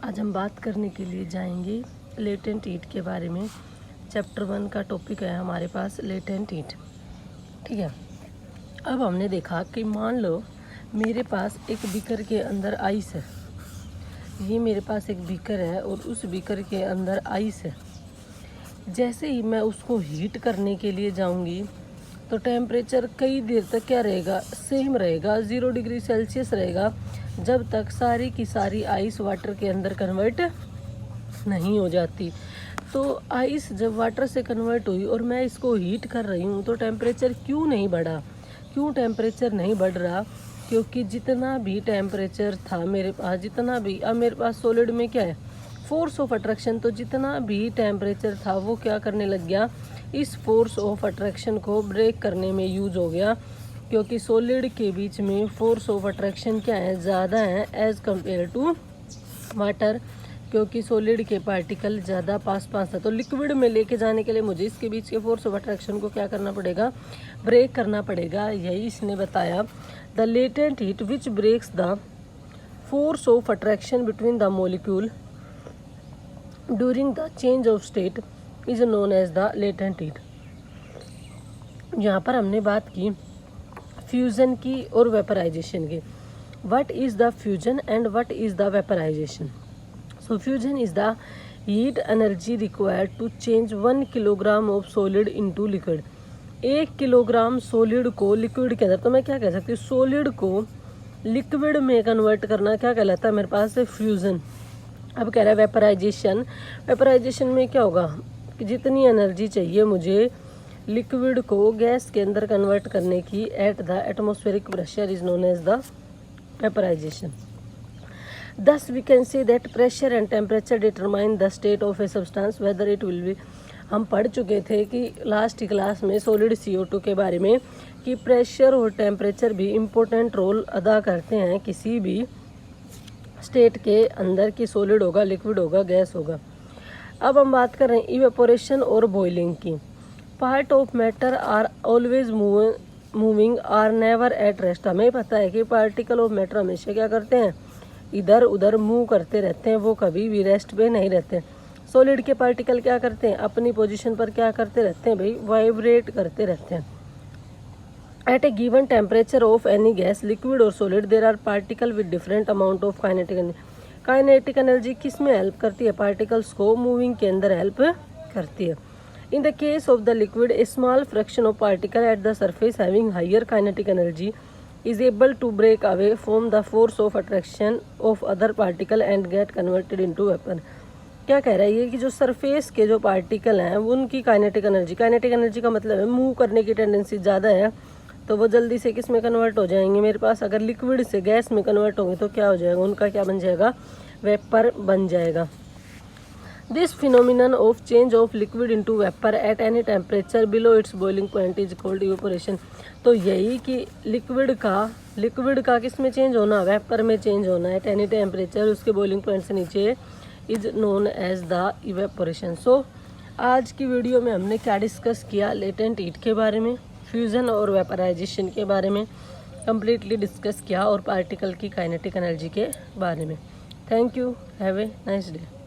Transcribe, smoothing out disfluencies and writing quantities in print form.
आज हम बात करने के लिए जाएंगे लेटेंट हीट के बारे में। चैप्टर 1 का टॉपिक है हमारे पास लेटेंट हीट। ठीक है, अब हमने देखा कि मान लो मेरे पास एक बीकर के अंदर आइस है। ये मेरे पास एक बीकर है और उस बीकर के अंदर आइस है। जैसे ही मैं उसको हीट करने के लिए जाऊंगी तो टेम्परेचर कई देर तक क्या रहेगा, सेम रहेगा, 0 डिग्री सेल्सियस रहेगा, जब तक सारी की सारी आइस वाटर के अंदर कन्वर्ट नहीं हो जाती। तो आइस जब वाटर से कन्वर्ट हुई और मैं इसको हीट कर रही हूँ तो टेम्परेचर क्यों नहीं बढ़ा? क्यों टेम्परेचर नहीं बढ़ रहा? क्योंकि जितना भी टेम्परेचर था मेरे पास, जितना भी, अब मेरे पास सॉलिड में क्या है, फोर्स ऑफ अट्रैक्शन, तो जितना भी टेम्परेचर था वो क्या करने लग गया, इस फोर्स ऑफ अट्रैक्शन को ब्रेक करने में यूज हो गया। क्योंकि सॉलिड के बीच में फोर्स ऑफ अट्रैक्शन क्या है, ज़्यादा है एज़ कम्पेयर टू वाटर, क्योंकि सॉलिड के पार्टिकल ज़्यादा पास है। तो लिक्विड में लेके जाने के लिए मुझे इसके बीच के फोर्स ऑफ अट्रैक्शन को क्या करना पड़ेगा, ब्रेक करना पड़ेगा। यही इसने बताया, the latent heat which breaks the force of attraction between the molecule during the change of state is known as the latent heat. यहाँ पर हमने बात की फ्यूज़न की और वेपराइजेशन की। What is the fusion and what is the vaporisation? So fusion is the heat energy required to change 1 kilogram of solid into liquid. 1 kilogram solid को liquid के अंदर, तो मैं क्या कह सकती हूँ, सॉलिड को लिक्विड में कन्वर्ट करना क्या कहलाता है मेरे पास, फ्यूज़न। अब कह रहा है वेपराइजेशन। वेपराइजेशन में क्या होगा कि जितनी एनर्जी चाहिए मुझे लिक्विड को गैस के अंदर कन्वर्ट करने की at the atmospheric pressure is known as the vaporisation. Thus we can say that pressure and temperature determine the state of a substance whether it will be। हम पढ़ चुके थे कि लास्ट क्लास में सॉलिड CO2 के बारे में कि प्रेशर और टेम्परेचर भी इम्पोर्टेंट रोल अदा करते हैं किसी भी स्टेट के अंदर, कि सॉलिड होगा, लिक्विड होगा, गैस होगा। अब हम बात कर रहे हैं इवेपोरेशन और बॉइलिंग की। Part of matter are always moving are never at rest. हमें पता है कि पार्टिकल ऑफ मैटर हमेशा क्या करते हैं, इधर उधर मूव करते रहते हैं, वो कभी भी रेस्ट पे नहीं रहते। सॉलिड के पार्टिकल क्या करते हैं, अपनी पोजीशन पर क्या करते रहते हैं भाई, वाइब्रेट करते रहते हैं। At a given temperature of any gas, liquid और solid, there are particle with different amount of kinetic energy. Kinetic energy किस में हेल्प करती है, पार्टिकल्स को मूविंग के अंदर हेल्प करती है। In the case of the liquid, a small fraction of particle at the surface having higher kinetic energy is able to break away from the force of attraction of other particle and get converted into vapor। क्या कह रहा है ये कि जो surface के जो particle हैं उनकी काइनेटिक एनर्जी का मतलब है मूव करने की टेंडेंसी ज़्यादा है, तो वो जल्दी से किस में कन्वर्ट हो जाएंगे मेरे पास, अगर लिक्विड से गैस में कन्वर्ट होंगे तो क्या हो जाएगा, उनका क्या बन जाएगा, वेपर बन जाएगा। This phenomenon of change of liquid into vapor at any temperature below its boiling point is called evaporation। तो यही कि लिक्विड का किस में चेंज होना, वेपर में चेंज होना है एट एनी टेम्परेचर, उसके बॉइलिंग पॉइंट से नीचे, is known as the evaporation. So आज की वीडियो में हमने क्या डिस्कस किया, लेटेंट हीट के बारे में, फ्यूज़न और वेपराइजेशन के बारे में कम्प्लीटली डिस्कस किया, और पार्टिकल की काइनेटिक एनर्जी के बारे में। Thank you, have a nice day.